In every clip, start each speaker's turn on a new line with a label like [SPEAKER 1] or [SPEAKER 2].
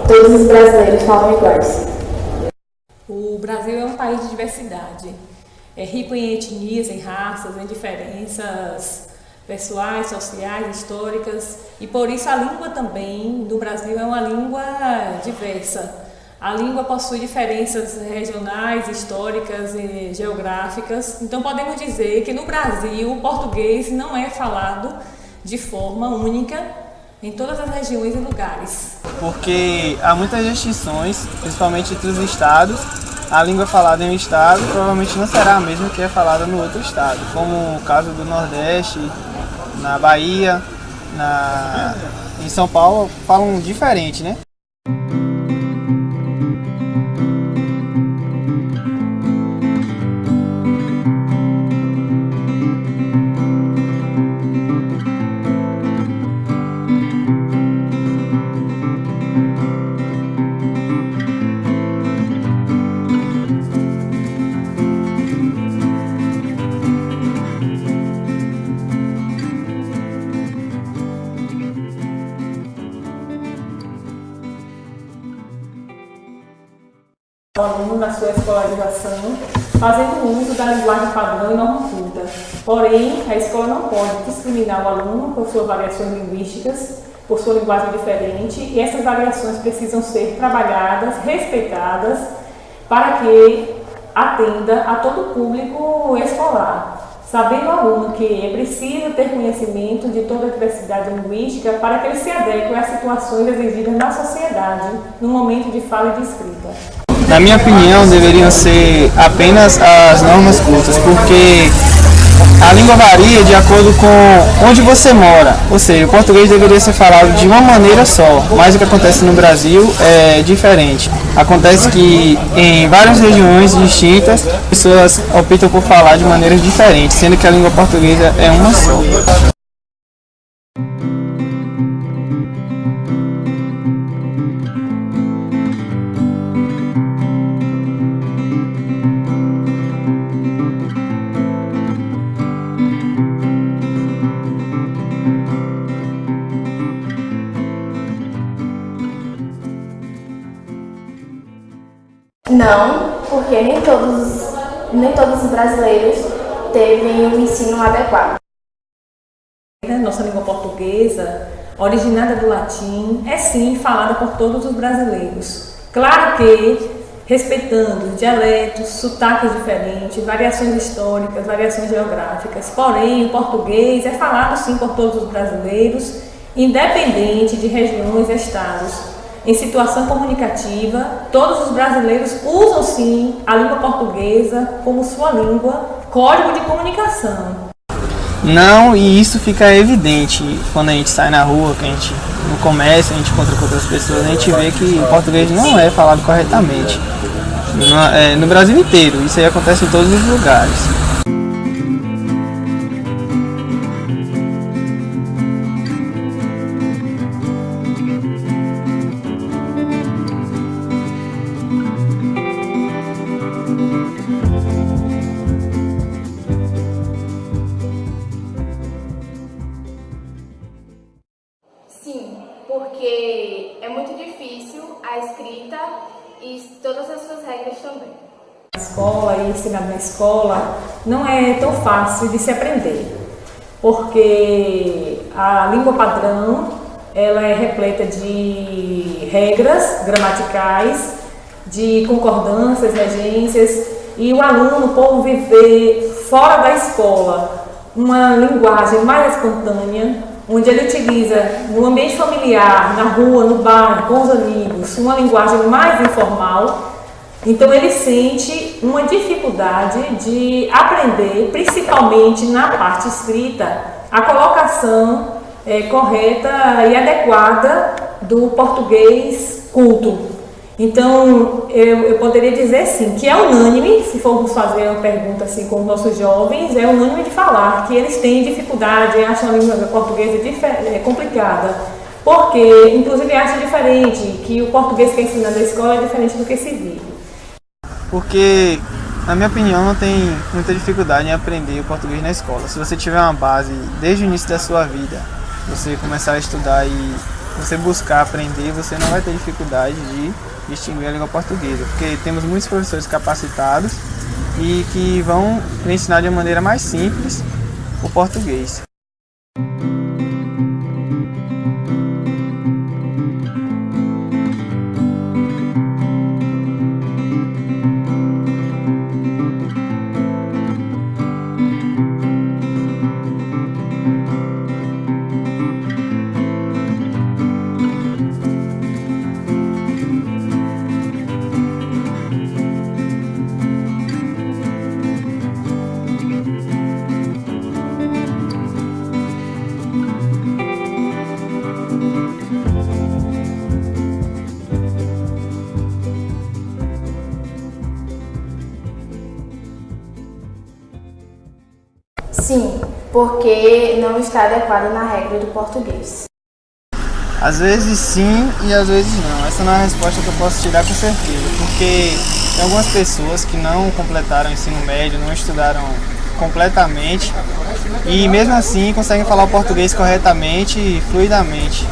[SPEAKER 1] todos os brasileiros falam iguais.
[SPEAKER 2] O Brasil é um país de diversidade. É rico em etnias, em raças, em diferenças pessoais, sociais, históricas, e por isso a língua também do Brasil é uma língua diversa. A língua possui diferenças regionais, históricas e geográficas, então podemos dizer que no Brasil o português não é falado de forma única em todas as regiões e lugares.
[SPEAKER 3] Porque há muitas distinções, principalmente entre os estados. A língua falada em um estado provavelmente não será a mesma que é falada no outro estado, como o caso do Nordeste, na Bahia, em São Paulo, falam diferente, né?
[SPEAKER 2] O aluno na sua escolarização, fazendo uso da linguagem padrão e norma culta. Porém, a escola não pode discriminar o aluno por suas variações linguísticas, por sua linguagem diferente, e essas variações precisam ser trabalhadas, respeitadas, para que atenda a todo o público escolar. Sabendo o aluno que é preciso ter conhecimento de toda a diversidade linguística para que ele se adeque às situações exigidas na sociedade, no momento de fala e de escrita.
[SPEAKER 3] Na minha opinião, deveriam ser apenas as normas cultas, porque a língua varia de acordo com onde você mora. Ou seja, o português deveria ser falado de uma maneira só, mas o que acontece no Brasil é diferente. Acontece que em várias regiões distintas, pessoas optam por falar de maneiras diferentes, sendo que a língua portuguesa é uma só.
[SPEAKER 1] Não, porque nem todos os brasileiros teve um ensino adequado.
[SPEAKER 2] Nossa língua portuguesa, originada do latim, é sim falada por todos os brasileiros. Claro que respeitando dialetos, sotaques diferentes, variações históricas, variações geográficas. Porém, o português é falado sim por todos os brasileiros, independente de regiões e estados. Em situação comunicativa, todos os brasileiros usam sim a língua portuguesa como sua língua, código de comunicação.
[SPEAKER 3] Não, e isso fica evidente quando a gente sai na rua, que a gente no comércio, a gente encontra com outras pessoas, a gente vê que o português não é falado corretamente. No Brasil inteiro, isso aí acontece em todos os lugares.
[SPEAKER 1] Sim, porque é muito difícil a escrita e todas as suas regras também.
[SPEAKER 2] A escola e ensinar na escola não é tão fácil de se aprender, porque a língua padrão ela é repleta de regras gramaticais, de concordâncias, regências, e o aluno, por viver fora da escola uma linguagem mais espontânea, onde ele utiliza no ambiente familiar, na rua, no bairro, com os amigos, uma linguagem mais informal, então ele sente uma dificuldade de aprender, principalmente na parte escrita, a colocação correta e adequada do português culto. Então, eu poderia dizer sim, que é unânime, se formos fazer uma pergunta assim com os nossos jovens, é unânime de falar que eles têm dificuldade, acham a língua portuguesa complicada, porque inclusive acham diferente, que o português que é ensinado na escola é diferente do que se vive.
[SPEAKER 3] Porque, na minha opinião, não tem muita dificuldade em aprender o português na escola. Se você tiver uma base desde o início da sua vida, você começar a estudar e você buscar aprender, você não vai ter dificuldade de distinguir a língua portuguesa, porque temos muitos professores capacitados e que vão ensinar de uma maneira mais simples o português.
[SPEAKER 1] Sim, porque não está adequado na regra do português.
[SPEAKER 3] Às vezes sim e às vezes não. Essa não é a resposta que eu posso tirar com certeza, porque tem algumas pessoas que não completaram o ensino médio, não estudaram completamente e mesmo assim conseguem falar o português corretamente e fluidamente.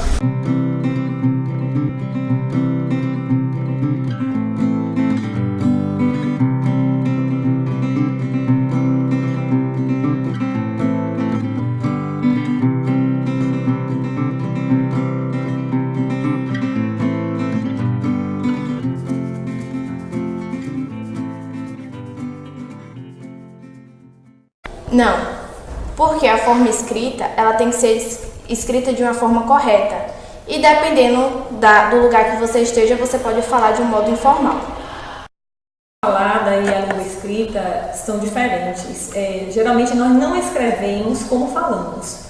[SPEAKER 1] Não, porque a forma escrita, ela tem que ser escrita de uma forma correta. E dependendo do lugar que você esteja, você pode falar de um modo informal.
[SPEAKER 2] A falada e a língua escrita são diferentes. Geralmente nós não escrevemos como falamos.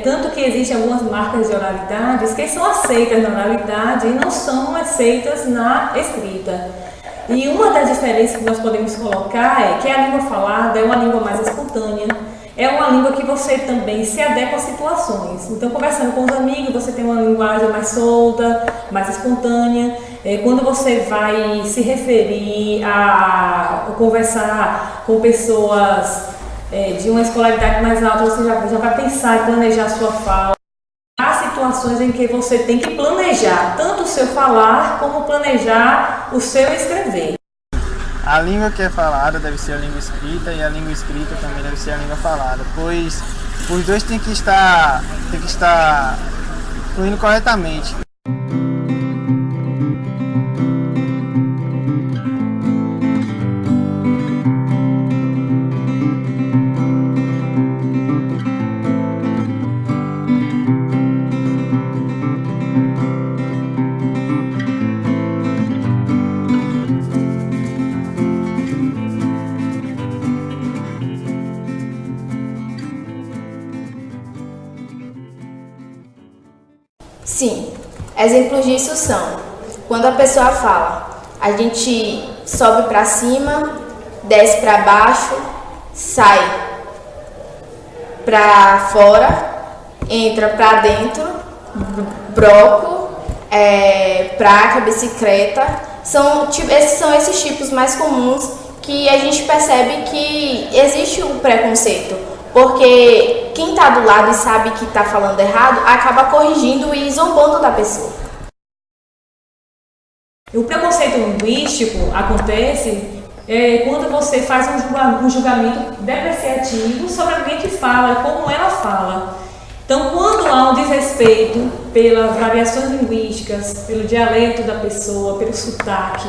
[SPEAKER 2] Tanto que existem algumas marcas de oralidades que são aceitas na oralidade e não são aceitas na escrita. E uma das diferenças que nós podemos colocar é que a língua falada é uma língua mais espontânea, é uma língua que você também se adequa às situações. Então, conversando com os amigos, você tem uma linguagem mais solta, mais espontânea. Quando você vai se referir a conversar com pessoas de uma escolaridade mais alta, você já vai pensar e planejar a sua fala. Há situações em que você tem que planejar tanto o seu falar como planejar o seu escrever.
[SPEAKER 3] A língua que é falada deve ser a língua escrita e a língua escrita também deve ser a língua falada, pois os dois têm que estar fluindo corretamente.
[SPEAKER 1] Sim, exemplos disso são quando a pessoa fala, a gente sobe para cima, desce para baixo, sai para fora, entra para dentro, broco, praca, bicicleta. Esses são esses tipos mais comuns que a gente percebe que existe um preconceito. Porque quem está do lado e sabe que está falando errado, acaba corrigindo e zombando da pessoa.
[SPEAKER 2] O preconceito linguístico acontece quando você faz um julgamento depreciativo sobre alguém que fala, como ela fala. Então, quando há um desrespeito pelas variações linguísticas, pelo dialeto da pessoa, pelo sotaque,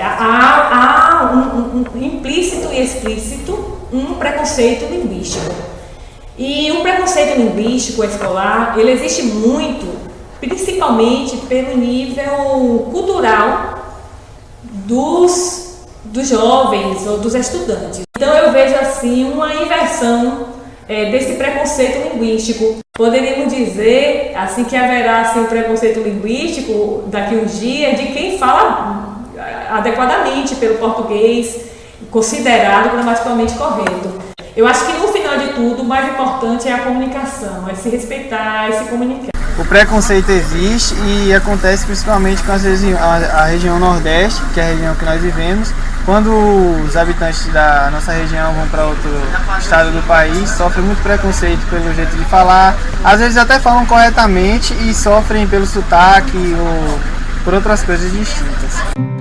[SPEAKER 2] há um implícito e explícito um preconceito linguístico. E o preconceito linguístico escolar, ele existe muito, principalmente pelo nível cultural dos jovens ou dos estudantes. Então eu vejo assim uma inversão desse preconceito linguístico. Poderíamos dizer assim que haverá assim, um preconceito linguístico daqui a uns dias de quem fala adequadamente pelo português, considerado gramaticalmente correto. Eu acho que no final de tudo, o mais importante é a comunicação, é se respeitar, é se comunicar.
[SPEAKER 3] O preconceito existe e acontece principalmente com a região Nordeste, que é a região que nós vivemos, quando os habitantes da nossa região vão para outro estado do país, sofrem muito preconceito pelo jeito de falar, às vezes até falam corretamente e sofrem pelo sotaque ou por outras coisas distintas.